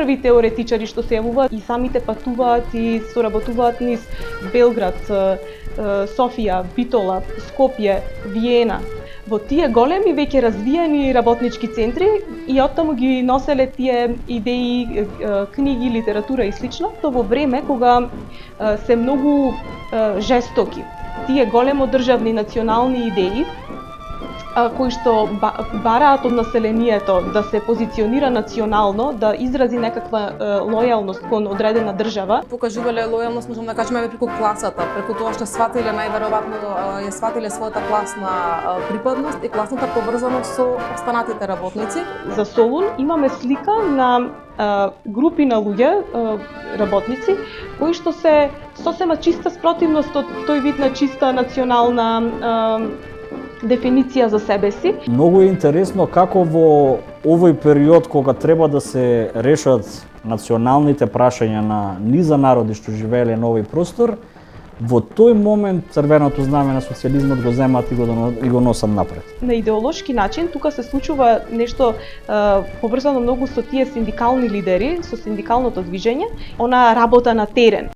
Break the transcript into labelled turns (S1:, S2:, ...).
S1: први теоретичари што се јавуваат и самите патуваат и соработуваат низ Белград, Софија, Битола, Скопје, Виена. Во тие големи веќе развиени работнички центри и оттаму ги носеле тие идеи, книги, литература и слично, то во време кога се многу жестоки тие големо државни национални идеи кои што бараат од населението да се позиционира национално, да изрази некаква лојалност кон одредена држава.
S2: Покажувале лојалност, можам да кажеме, преку класата, преку тоа што сватиле најверојатно ја сватиле својата класна припадност и класната поврзаност со останатите работници.
S1: За Солун имаме слика на групи на луѓе, работници, кои што се сосема чиста спротивност од тој вид на чиста национална дефиниција за себе си.
S3: Многу е интересно како во овој период кога треба да се решат националните прашања на низа народи што живееле на овој простор, во тој момент црвеното знаме на социјализмот го земат и го носат напред.
S1: На идеолошки начин тука се случува нешто поврзано многу со тие синдикални лидери, со синдикалното движење, она работа на терен.